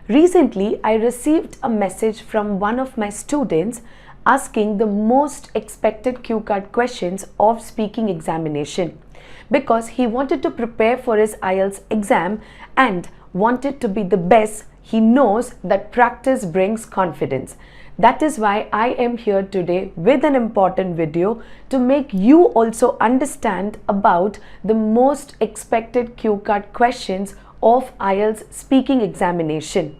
Recently, I received a message from one of my students asking the most expected cue card questions of speaking examination because he wanted to prepare for his IELTS exam and wanted to be the best. He knows that practice brings confidence. That is why I am here today with an important video to make you also understand about the most expected cue card questions of IELTS speaking examination.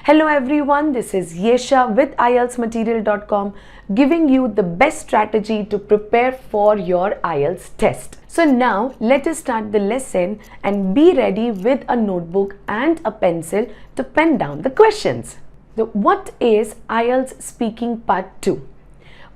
Hello everyone, this is Yesha with IELTSmaterial.com giving you the best strategy to prepare for your IELTS test. So now let us start the lesson and be ready with a notebook and a pencil to pen down the questions. What is IELTS speaking part 2?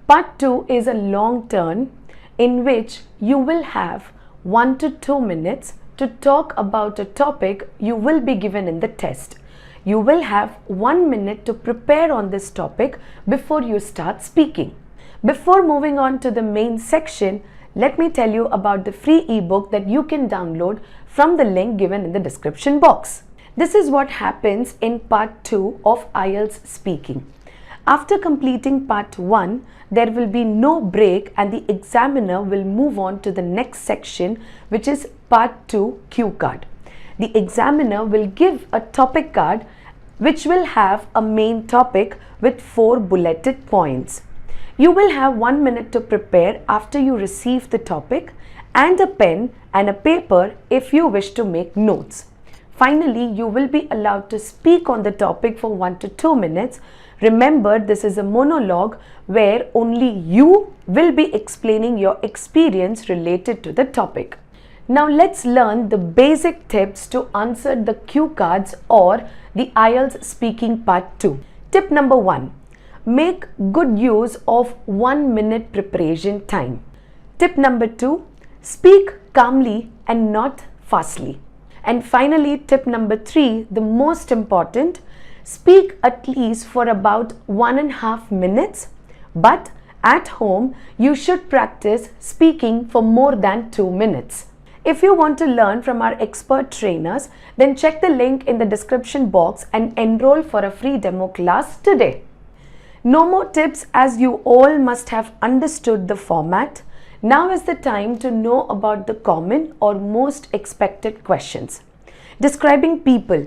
Part 2 is a long turn in which you will have 1 to 2 minutes to talk about a topic you will be given in the test. You will have 1 minute to prepare on this topic before you start speaking. Before moving on to the main section, let me tell you about the free ebook that you can download from the link given in the description box. This is what happens in part 2 of IELTS speaking. After completing part 1, there will be no break and the examiner will move on to the next section, which is part 2 cue card. The examiner will give a topic card which will have a main topic with 4 bulleted points. You will have 1 minute to prepare after you receive the topic and a pen and a paper if you wish to make notes. Finally, you will be allowed to speak on the topic for 1 to 2 minutes. Remember, this is a monologue where only you will be explaining your experience related to the topic. Now let's learn the basic tips to answer the cue cards or the IELTS speaking part 2. Tip number 1. Make good use of 1 minute preparation time. Tip number 2. Speak calmly and not fastly. And finally, tip number 3, the most important, speak at least for about 1.5 minutes, but at home you should practice speaking for more than 2 minutes. If you want to learn from our expert trainers, then check the link in the description box and enroll for a free demo class today. No more tips, as you all must have understood the format. Now is the time to know about the common or most expected questions. Describing people.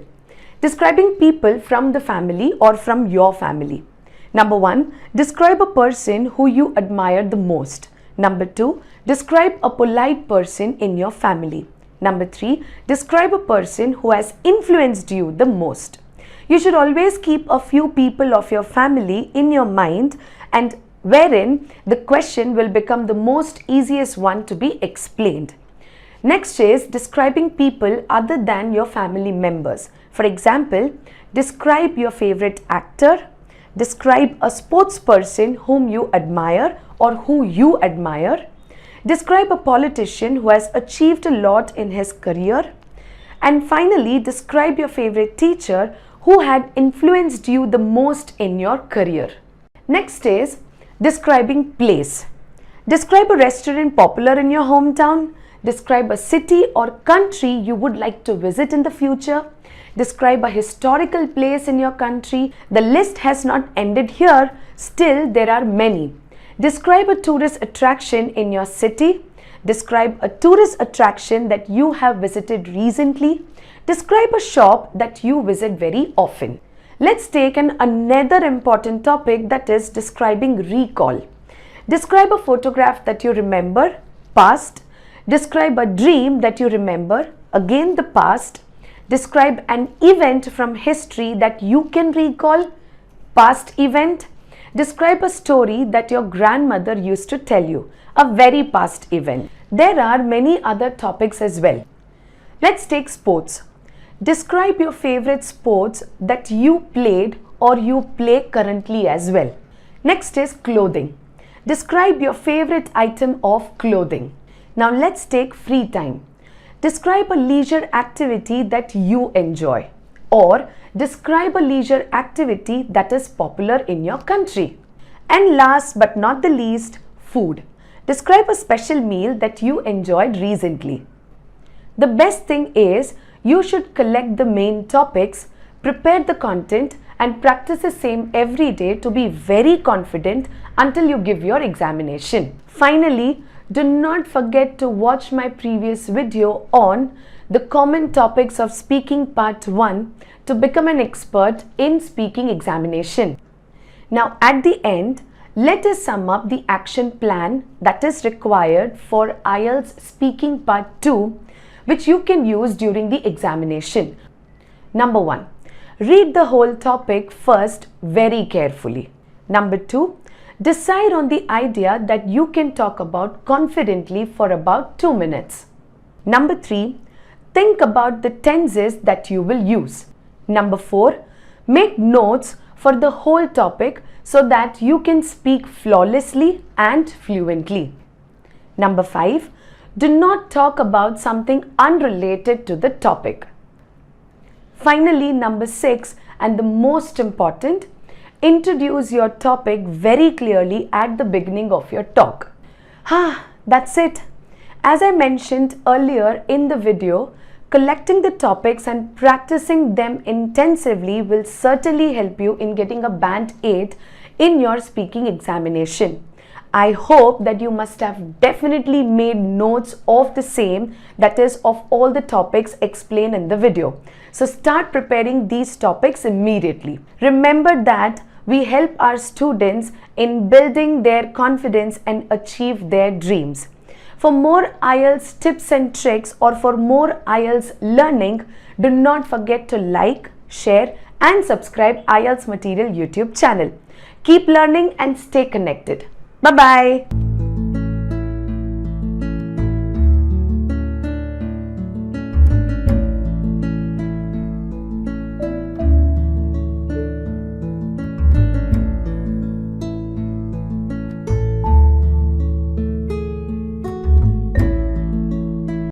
Describing people from the family or from your family. Number 1, describe a person who you admire the most. Number 2, describe a polite person in your family. Number 3, describe a person who has influenced you the most. You should always keep a few people of your family in your mind, and wherein the question will become the most easiest one to be explained. Next is describing people other than your family members. For example, describe your favorite actor, describe a sports person whom you admire or who you admire, describe a politician who has achieved a lot in his career, and finally, describe your favorite teacher who had influenced you the most in your career. Next is describing place. Describe a restaurant popular in your hometown. Describe a city or country you would like to visit in the future. Describe a historical place in your country. The list has not ended here. Still, there are many. Describe a tourist attraction in your city. Describe a tourist attraction that you have visited recently. Describe a shop that you visit very often. Let's take another important topic, that is describing recall. Describe a photograph that you remember, past. Describe a dream that you remember, again the past. Describe an event from history that you can recall, past event. Describe a story that your grandmother used to tell you, a very past event. There are many other topics as well. Let's take sports. Describe your favorite sports that you played or you play currently as well. Next is clothing. Describe your favorite item of clothing. Now let's take free time. Describe a leisure activity that you enjoy, or describe a leisure activity that is popular in your country. And last but not the least, food. Describe a special meal that you enjoyed recently. The best thing is you should collect the main topics, prepare the content and practice the same every day to be very confident until you give your examination. Finally, do not forget to watch my previous video on the common topics of speaking part 1 to become an expert in speaking examination. Now at the end, let us sum up the action plan that is required for IELTS speaking part 2, which you can use during the examination. Number 1. Read the whole topic first very carefully. Number 2. Decide on the idea that you can talk about confidently for about 2 minutes. Number 3. Think about the tenses that you will use. Number 4. Make notes for the whole topic so that you can speak flawlessly and fluently. Number 5. Do not talk about something unrelated to the topic. Finally, number 6, and the most important, introduce your topic very clearly at the beginning of your talk. That's it. As I mentioned earlier in the video, collecting the topics and practicing them intensively will certainly help you in getting a band 8 in your speaking examination. I hope that you must have definitely made notes of the same, that is of all the topics explained in the video. So start preparing these topics immediately. Remember that we help our students in building their confidence and achieve their dreams. For more IELTS tips and tricks or for more IELTS learning, do not forget to like, share and subscribe IELTS Material YouTube channel. Keep learning and stay connected. Bye-bye.